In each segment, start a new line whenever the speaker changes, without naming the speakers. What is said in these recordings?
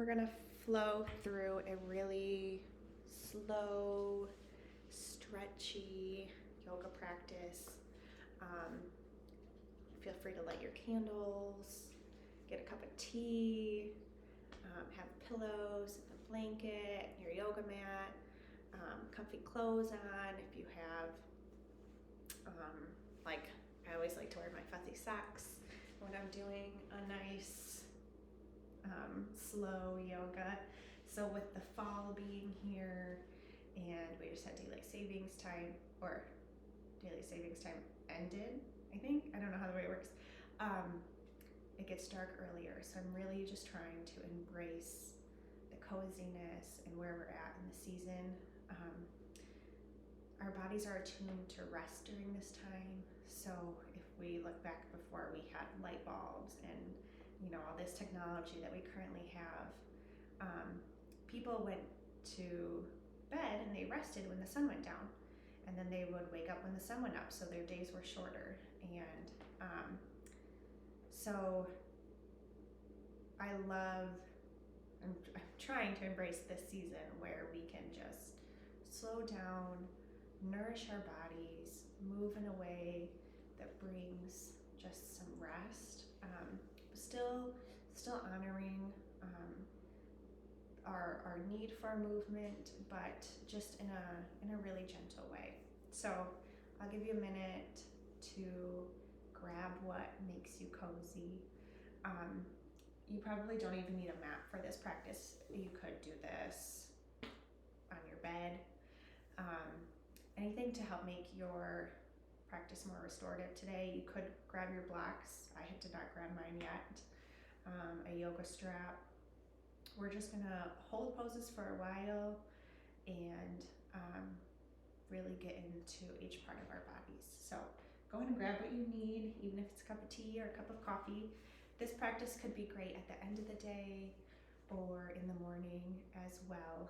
We're gonna flow through a really slow, stretchy yoga practice. Um, Feel free to light your candles, get a cup of tea, have pillows, a blanket, your yoga mat, comfy clothes on. If you have, like, I always like to wear my fuzzy socks when I'm doing a nice slow yoga. So with the fall being here and we just had daylight savings time, or daylight savings time ended, I think. I don't know how the way it works. It gets dark earlier, so I'm really just trying to embrace the coziness and where we're at in the season. Our bodies are attuned to rest during this time. So if we look back before we had light bulbs and all this technology that we currently have, people went to bed and they rested when the sun went down, and then they would wake up when the sun went up, so their days were shorter. And so I'm trying to embrace this season where we can just slow down, nourish our bodies, move in a way that brings just some rest, still honoring our need for movement, but just in a really gentle way. So I'll give you a minute to grab what makes you cozy. You probably don't even need a mat for this practice. You could do this on your bed. Anything to help make your practice more restorative today. You could grab your blocks. I did not grab mine yet. A yoga strap. We're just gonna hold poses for a while and really get into each part of our bodies. So go ahead and grab what you need, even if it's a cup of tea or a cup of coffee. This practice could be great at the end of the day or in the morning as well.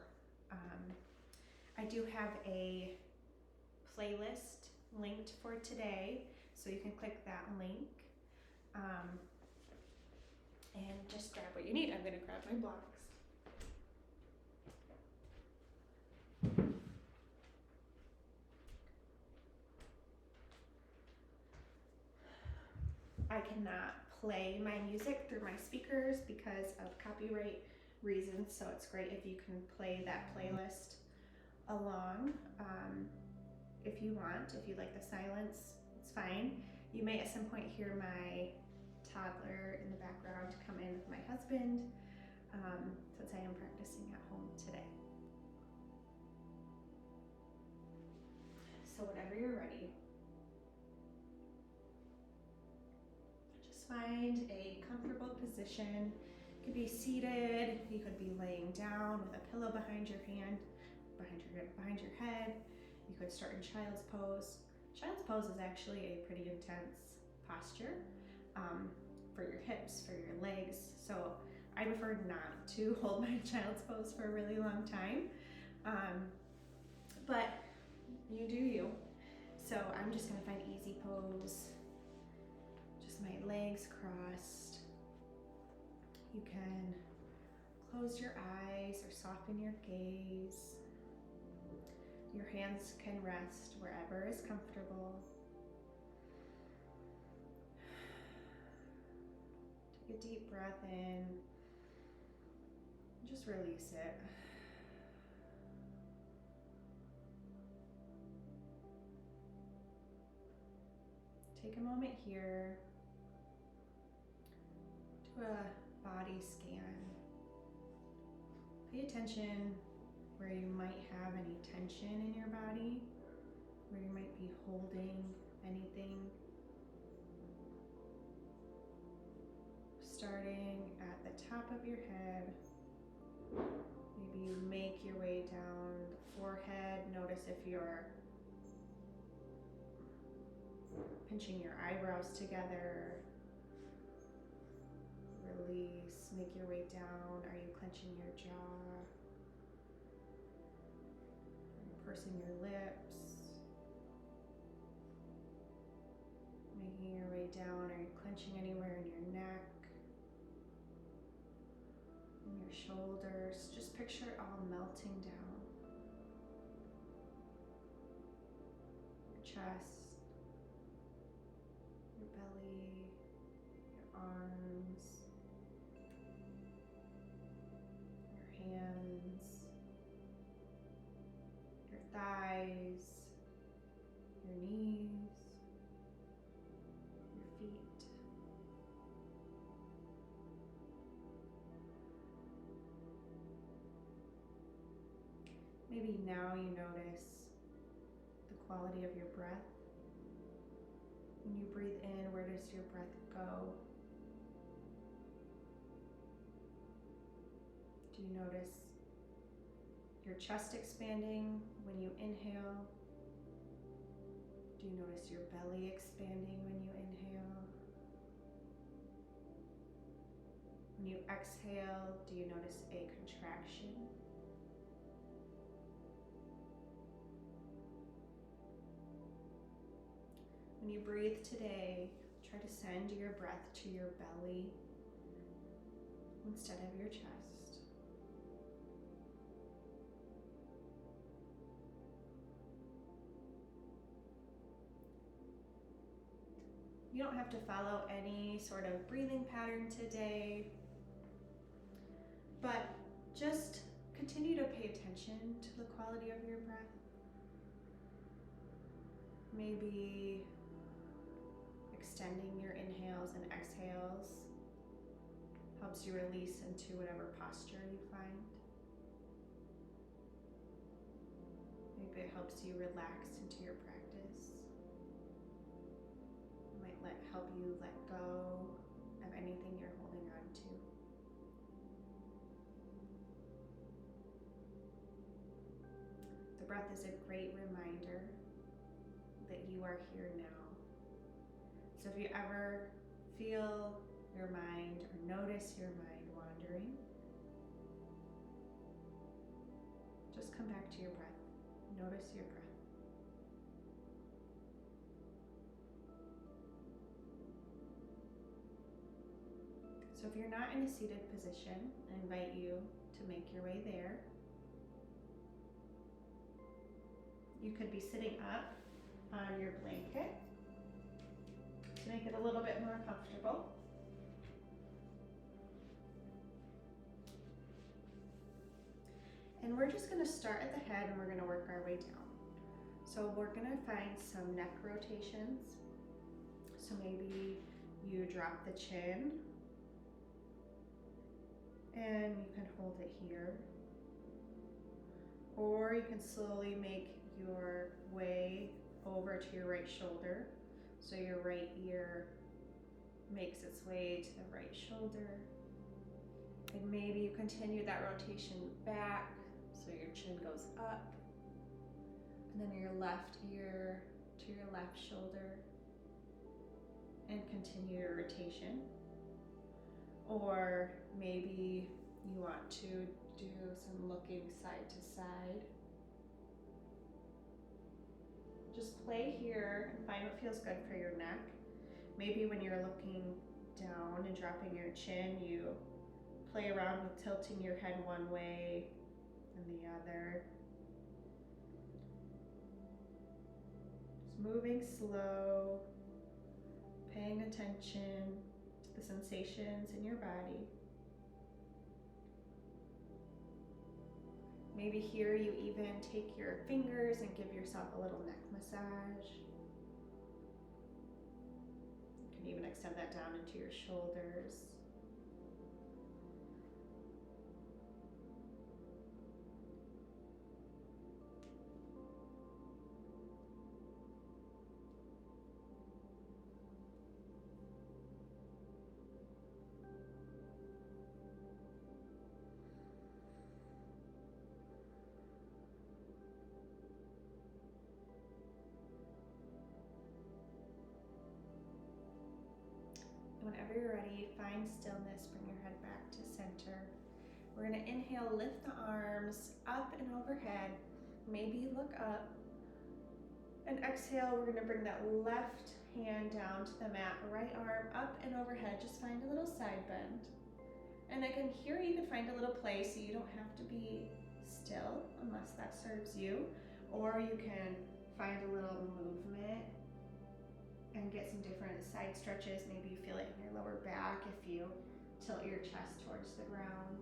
I do have a playlist linked for today, so you can click that link and just grab what you need. I'm going to grab my blocks. I cannot play my music through my speakers because of copyright reasons, so it's great if you can play that playlist along. If you want, if you like the silence, it's fine. You may at some point hear my toddler in the background come in with my husband, since I am practicing at home today. So whenever you're ready, just find a comfortable position. You could be seated, you could be laying down with a pillow behind your hand, behind your head. You could start in child's pose. Child's pose is actually a pretty intense posture for your hips, for your legs. So I prefer not to hold my child's pose for a really long time, but you do you. So I'm just gonna find easy pose, just my legs crossed. You can close your eyes or soften your gaze. Your hands can rest wherever is comfortable. Take a deep breath in. Just release it. Take a moment here. Do a body scan. Pay attention where you might have any tension in your body, where you might be holding anything. Starting at the top of your head, maybe you make your way down the forehead. Notice if you're pinching your eyebrows together. Release, make your way down. Are you clenching your jaw? Pursing your lips, making your way down. Are you clenching anywhere in your neck, in your shoulders? picture it all melting down. Your chest, your belly, your arms, your hands, your thighs, your knees, your feet. Maybe now you notice the quality of your breath. When you breathe in, where does your breath go? Do you notice your chest expanding when you inhale? Do you notice your belly expanding when you inhale? When you exhale, do you notice a contraction? When you breathe today, try to send your breath to your belly instead of your chest. You don't have to follow any sort of breathing pattern today, but just continue to pay attention to the quality of your breath. Maybe extending your inhales and exhales helps you release into whatever posture you find. Maybe it helps you relax into your practice. It might help you let go of anything you're holding on to. The breath is a great reminder that you are here now. So if you ever feel your mind or notice your mind wandering, just come back to your breath. Notice your breath. So if you're not in a seated position, I invite you to make your way there. You could be sitting up on your blanket to make it a little bit more comfortable. And we're just going to start at the head and we're going to work our way down. So we're going to find some neck rotations. So maybe you drop the chin and you can hold it here. Or you can slowly make your way over to your right shoulder. So your right ear makes its way to the right shoulder. And maybe you continue that rotation back, so your chin goes up. And then your left ear to your left shoulder. And continue your rotation. Or maybe you want to do some looking side to side. Just play here and find what feels good for your neck. Maybe when you're looking down and dropping your chin, you play around with tilting your head one way and the other. Just moving slow, paying attention to the sensations in your body. Maybe here you even take your fingers and give yourself a little neck massage. You can even extend that down into your shoulders. Whenever you're ready, find stillness, bring your head back to center. We're going to inhale, lift the arms up and overhead. Maybe look up. And exhale, we're going to bring that left hand down to the mat, right arm up and overhead. Just find a little side bend. And again, here you can find a little place, so you don't have to be still unless that serves you, or you can find a little movement and get some different side stretches. Maybe you feel it in your lower back if you tilt your chest towards the ground.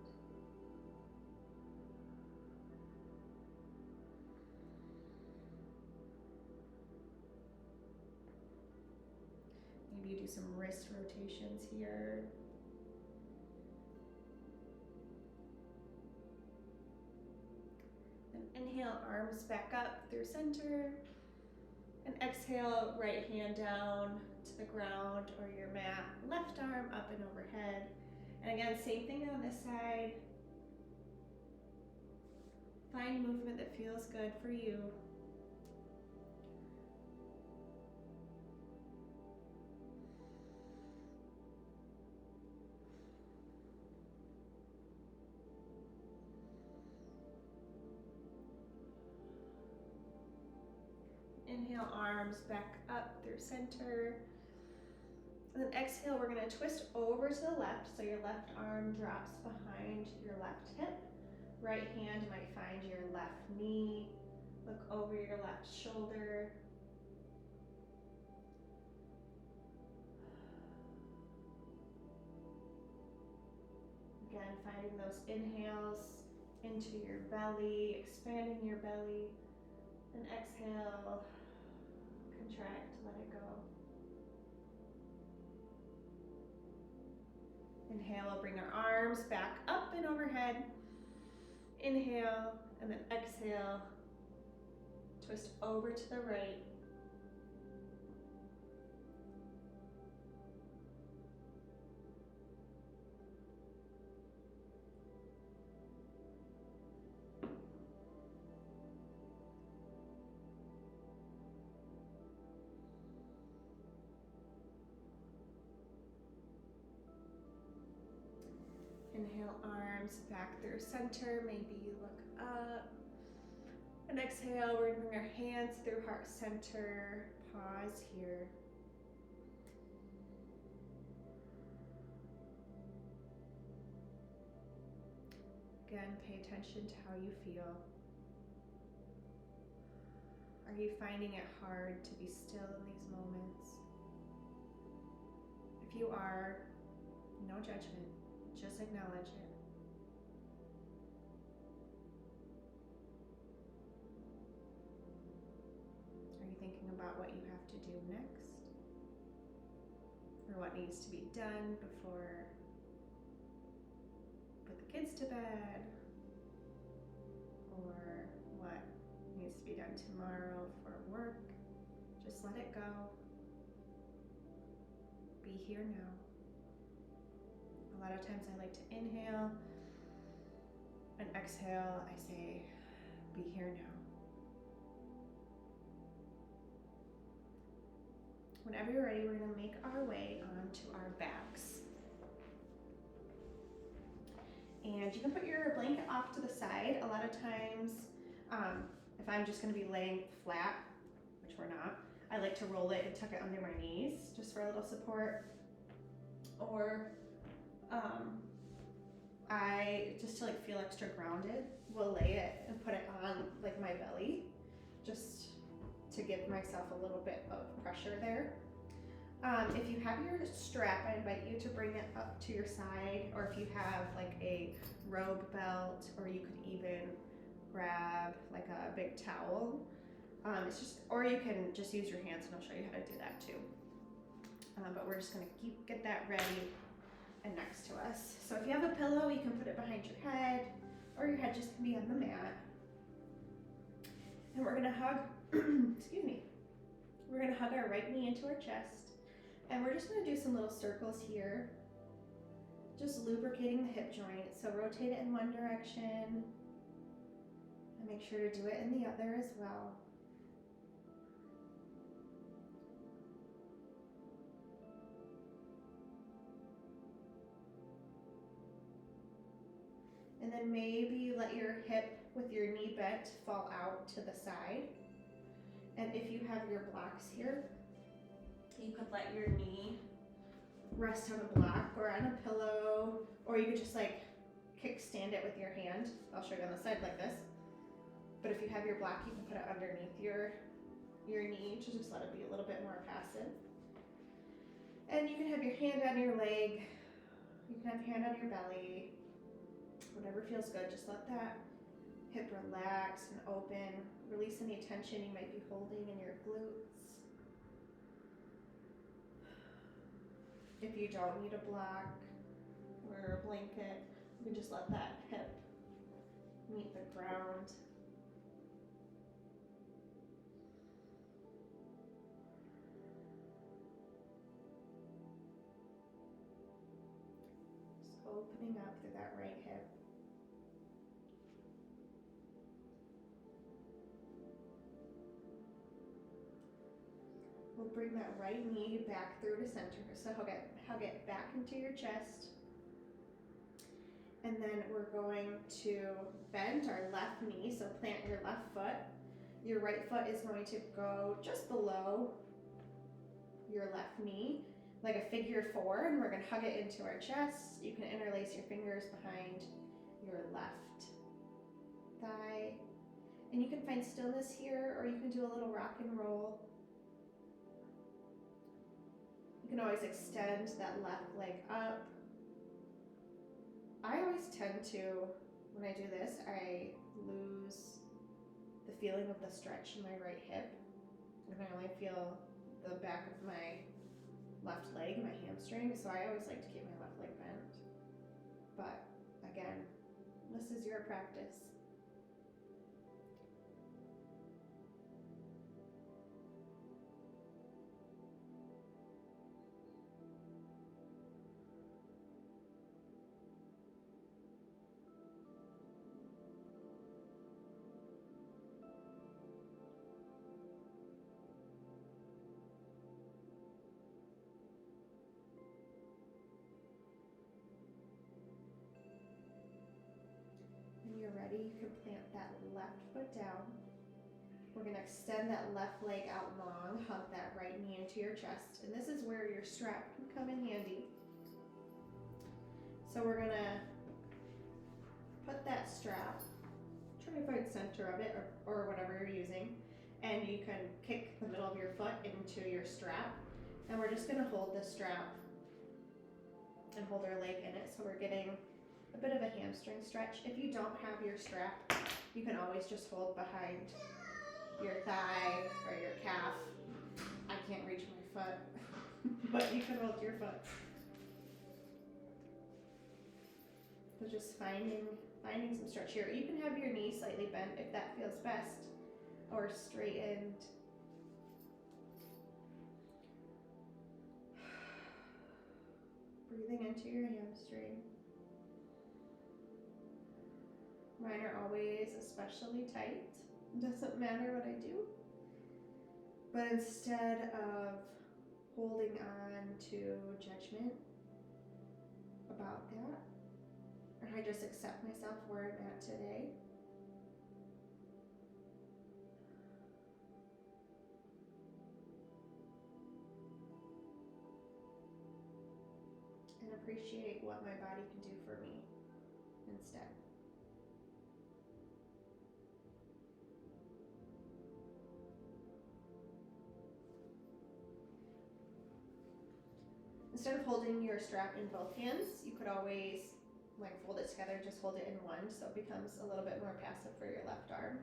Maybe you do some wrist rotations here. Then inhale, arms back up through center. And exhale, right hand down to the ground or your mat, left arm up and overhead. And again, same thing on this side. Find movement that feels good for you. Inhale, arms back up through center. And then exhale, we're gonna twist over to the left, so your left arm drops behind your left hip. Right hand might find your left knee. Look over your left shoulder. Again, finding those inhales into your belly, expanding your belly. And exhale, contract, let it go. Inhale, we'll bring our arms back up and overhead. Inhale, and then exhale, twist over to the right. Inhale, arms back through center. Maybe you look up. And exhale, we're gonna bring our hands through heart center. Pause here. Again, pay attention to how you feel. Are you finding it hard to be still in these moments? If you are, no judgment. Just acknowledge it. Are you thinking about what you have to do next? Or what needs to be done before put the kids to bed? Or what needs to be done tomorrow for work? Just let it go. Be here now. A lot of times I like to inhale and exhale. I say, be here now. Whenever you're ready, we're going to make our way onto our backs. And you can put your blanket off to the side. A lot of times, if I'm just going to be laying flat, which we're not, I like to roll it and tuck it under my knees just for a little support. Or I, just to like feel extra grounded, will lay it and put it on like my belly, just to give myself a little bit of pressure there. If you have your strap, I invite you to bring it up to your side, or if you have like a robe belt, or you could even grab like a big towel. It's just, or you can just use your hands, and I'll show you how to do that too. But we're just gonna get that ready and next to us. So if you have a pillow, you can put it behind your head, or your head just can be on the mat. And we're gonna hug, excuse me, we're gonna hug our right knee into our chest, and we're just gonna do some little circles here, just lubricating the hip joint. So rotate it in one direction, and make sure to do it in the other as well. And then maybe you let your hip with your knee bent fall out to the side. And if you have your blocks here, you could let your knee rest on a block or on a pillow, or you could just like kickstand it with your hand. I'll show you on the side like this. But if you have your block, you can put it underneath your knee to just let it be a little bit more passive. And you can have your hand on your leg, you can have your hand on your belly, whatever feels good. Just let that hip relax and open. Release any tension you might be holding in your glutes. If you don't need a block or a blanket, you can just let that hip meet the ground. Just opening up through that right hip. We'll bring that right knee back through to center. So hug it back into your chest. And then we're going to bend our left knee, so plant your left foot. Your right foot is going to go just below your left knee, like a figure four, and we're gonna hug it into our chest. You can interlace your fingers behind your left thigh. And you can find stillness here, or you can do a little rock and roll. You can always extend that left leg up. I always tend to, when I do this, I lose the feeling of the stretch in my right hip, and I only feel the back of my left leg, my hamstring, so I always like to keep my left leg bent. But again, this is your practice. When you're ready, you can plant that left foot down. We're gonna extend that left leg out long, hug that right knee into your chest, and this is where your strap can come in handy. So we're gonna put that strap, try to find center of it or whatever you're using, and you can kick the middle of your foot into your strap, and we're just gonna hold the strap and hold our leg in it, so we're getting a bit of a hamstring stretch. If you don't have your strap, you can always just hold behind your thigh or your calf. I can't reach my foot, but you can hold your foot. So just finding some stretch here. You can have your knee slightly bent if that feels best, or straightened. Breathing into your hamstring. Mine are always especially tight. It doesn't matter what I do. But instead of holding on to judgment about that, I just accept myself where I'm at today. And appreciate what my body can do for me instead. Instead of holding your strap in both hands, you could always fold it together, just hold it in one, so it becomes a little bit more passive for your left arm.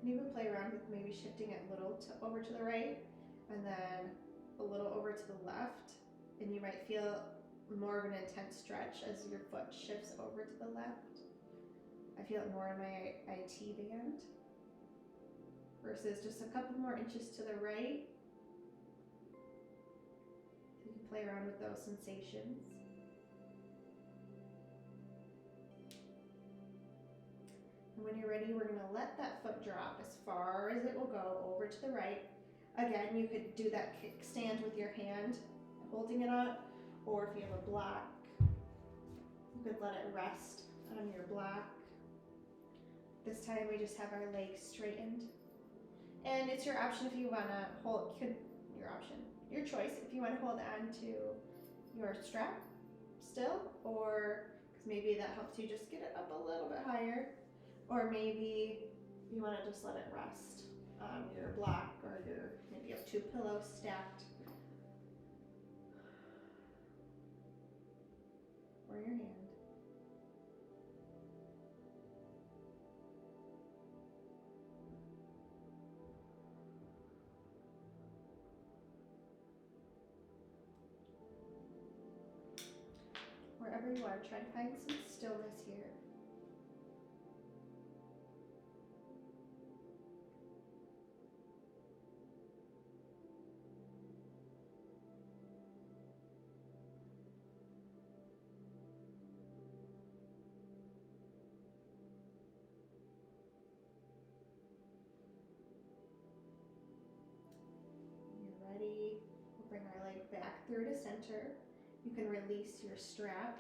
And even play around with maybe shifting it a little over to the right, and then a little over to the left, and you might feel more of an intense stretch as your foot shifts over to the left. I feel it more in my IT band versus just a couple more inches to the right. You can play around with those sensations. And when you're ready, we're going to let that foot drop as far as it will go over to the right. Again, you could do that kickstand with your hand, holding it up, or if you have a block, you could let it rest on your block. This time we just have our legs straightened. And it's your option if you wanna your choice if you wanna hold on to your strap still, or because maybe that helps you just get it up a little bit higher, or maybe you wanna just let it rest on your block, or maybe you have two pillows stacked, or your hand. Wherever you are, try to find some stillness here. You're ready. We'll bring our leg back through to center. You can release your strap.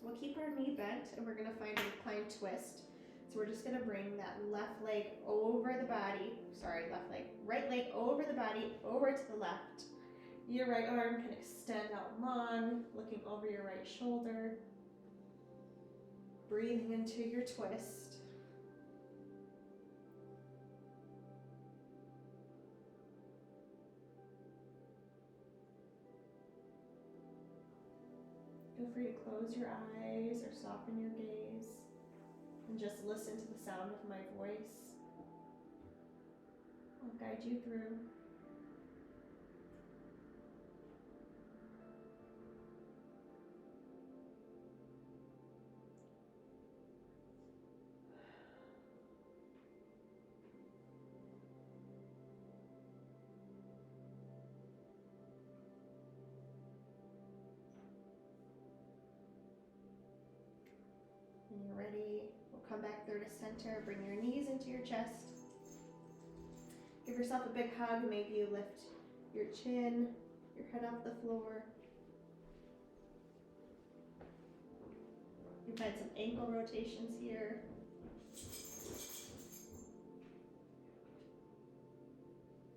We'll keep our knee bent and we're gonna find a recline twist. So we're just gonna bring that right leg over the body, over to the left. Your right arm can extend out long, looking over your right shoulder. Breathing into your twist. Feel free to close your eyes or soften your gaze and just listen to the sound of my voice. I'll guide you through. When you're ready, we'll come back through to center. Bring your knees into your chest. Give yourself a big hug. Maybe you lift your chin, your head off the floor. You find some ankle rotations here.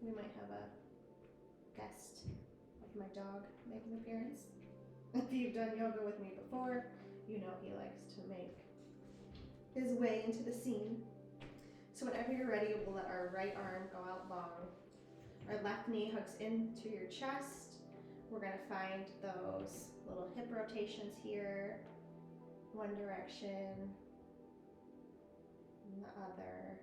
We might have a guest of my dog make an appearance. If you've done yoga with me before, you know he likes to make his way into the scene. So whenever you're ready, we'll let our right arm go out long. Our left knee hooks into your chest. We're gonna find those little hip rotations here. One direction, and the other.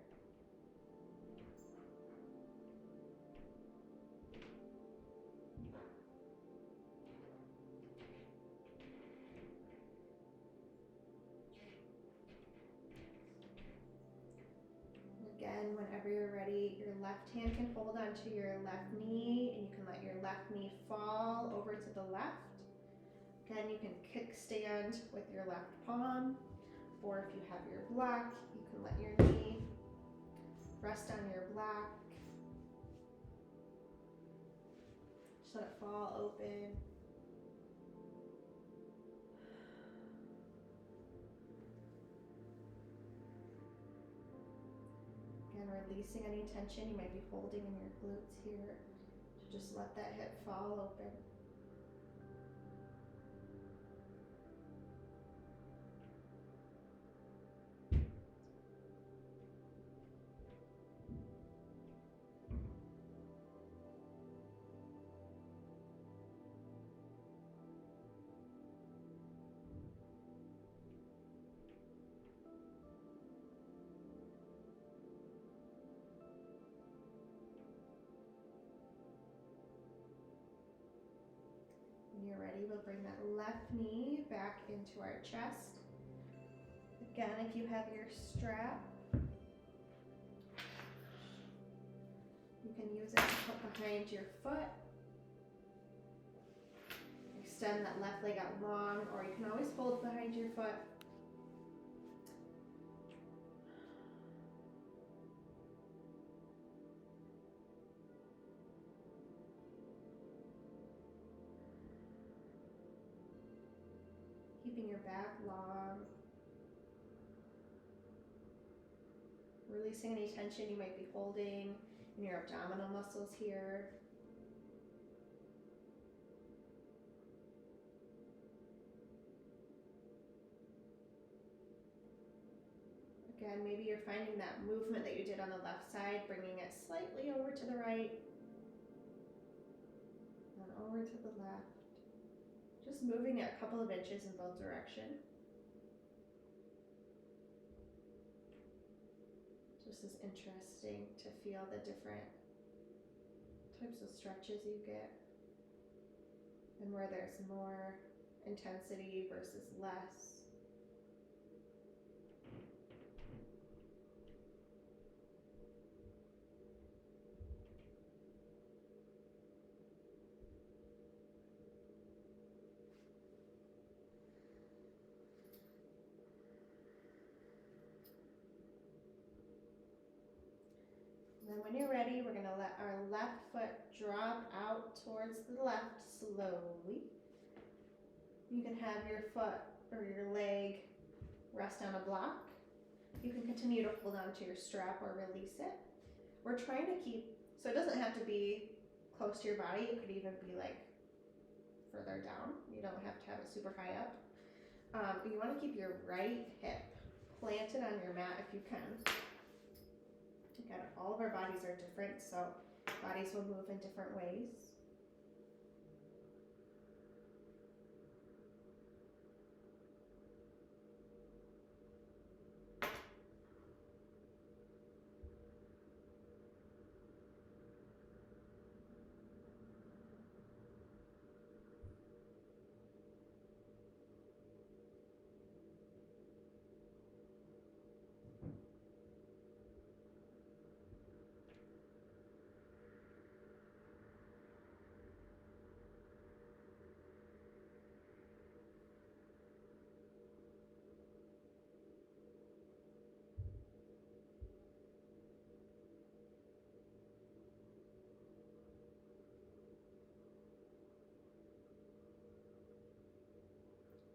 Again, whenever you're ready, your left hand can hold onto your left knee and you can let your left knee fall over to the left. Again, you can kickstand with your left palm, or if you have your block, you can let your knee rest on your block. Just let it fall open. Again, releasing any tension you might be holding in your glutes here. So just let that hip fall open. When you're ready, we'll bring that left knee back into our chest. Again, if you have your strap, you can use it to put behind your foot. Extend that left leg out long, or you can always hold behind your foot. Keeping your back long. releasing any tension you might be holding in your abdominal muscles here. Again, maybe you're finding that movement that you did on the left side, bringing it slightly over to the right, and over to the left. Just moving it a couple of inches in both directions. Just as interesting to feel the different types of stretches you get and where there's more intensity versus less. And then when you're ready, we're gonna let our left foot drop out towards the left slowly. You can have your foot or your leg rest on a block. You can continue to hold on to your strap or release it. We're trying to keep, so it doesn't have to be close to your body. It could even be like further down. You don't have to have it super high up. You want to keep your right hip planted on your mat if you can. Again, all of our bodies are different, so bodies will move in different ways.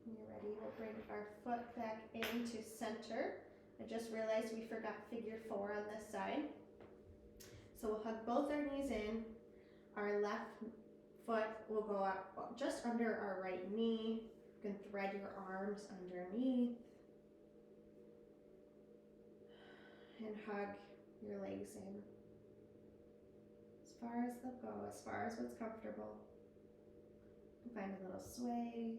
When you're ready, we'll bring our foot back into center. I just realized we forgot figure 4 on this side. So we'll hug both our knees in. Our left foot will go up just under our right knee. You can thread your arms underneath. And hug your legs in. As far as they'll go, as far as what's comfortable. Find a little sway.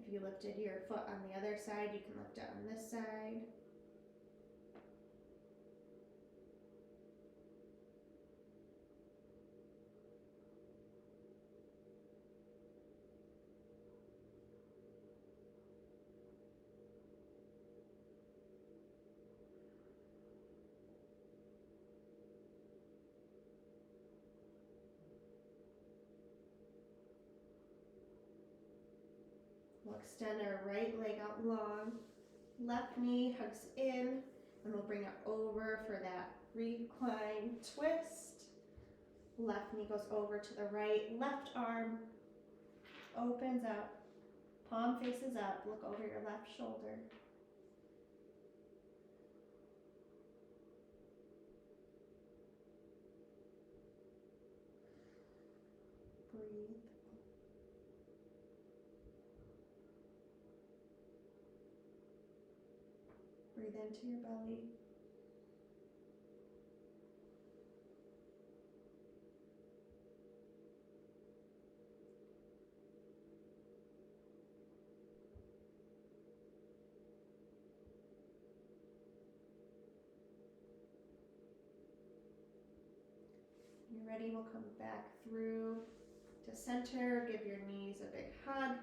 If you lifted your foot on the other side, you can lift it on this side. We'll extend our right leg out long. Left knee hugs in, and we'll bring it over for that recline twist. Left knee goes over to the right. Left arm opens up. Palm faces up. Look over your left shoulder. Breathe. Breathe into your belly. When you're ready, we'll come back through to center. Give your knees a big hug.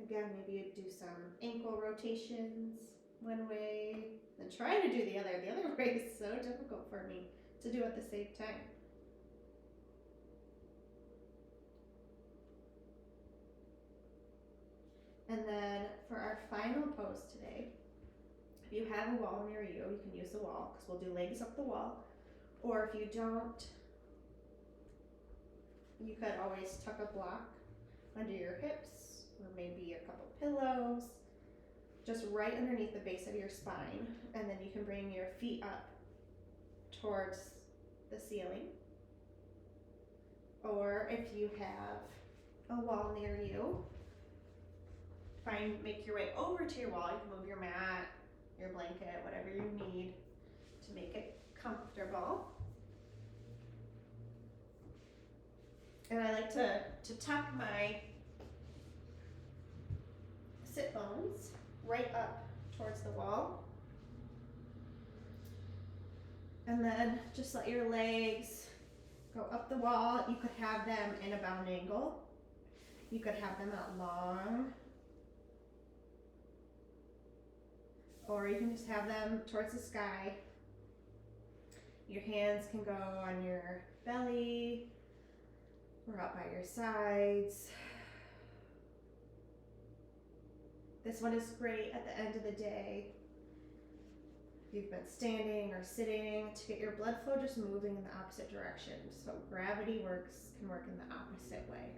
Again, maybe you do some ankle rotations one way, then try to do the other. The other way is so difficult for me to do at the same time. And then for our final pose today, if you have a wall near you, you can use the wall because we'll do legs up the wall. Or if you don't, you could always tuck a block under your hips or maybe a couple pillows. just right underneath the base of your spine, and then you can bring your feet up towards the ceiling. Or if you have a wall near you, make your way over to your wall. You can move your mat, your blanket, whatever you need to make it comfortable. And I like to tuck my sit bones right up towards the wall. And then just let your legs go up the wall. You could have them in a bound angle. You could have them out long. Or you can just have them towards the sky. Your hands can go on your belly or up by your sides. This one is great at the end of the day. If you've been standing or sitting, to get your blood flow just moving in the opposite direction. So gravity can work in the opposite way.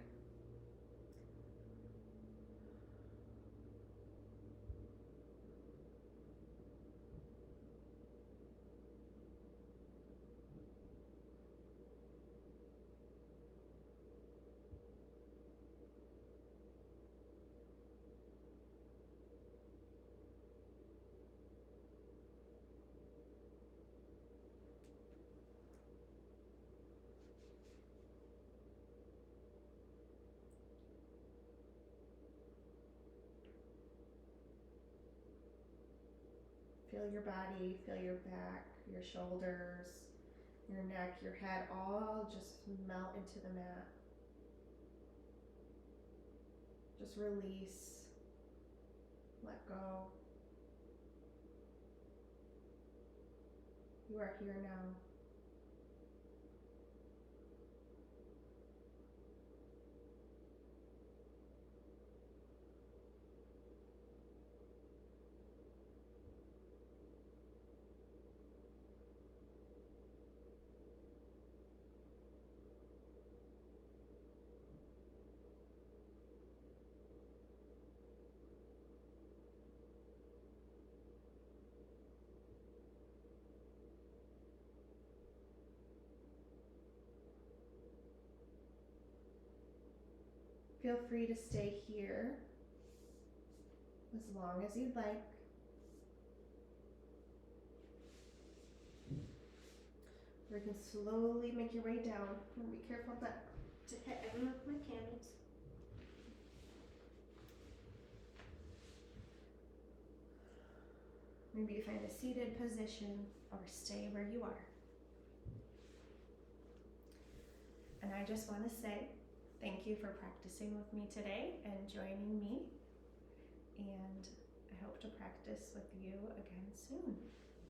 Feel your body, feel your back, your shoulders, your neck, your head, all just melt into the mat. Just release, let go. You are here now. Feel free to stay here as long as you'd like. Or you can slowly make your way down. And be careful not to hit any of my candles. Maybe you find a seated position or stay where you are. And I just want to say thank you for practicing with me today and joining me. And I hope to practice with you again soon.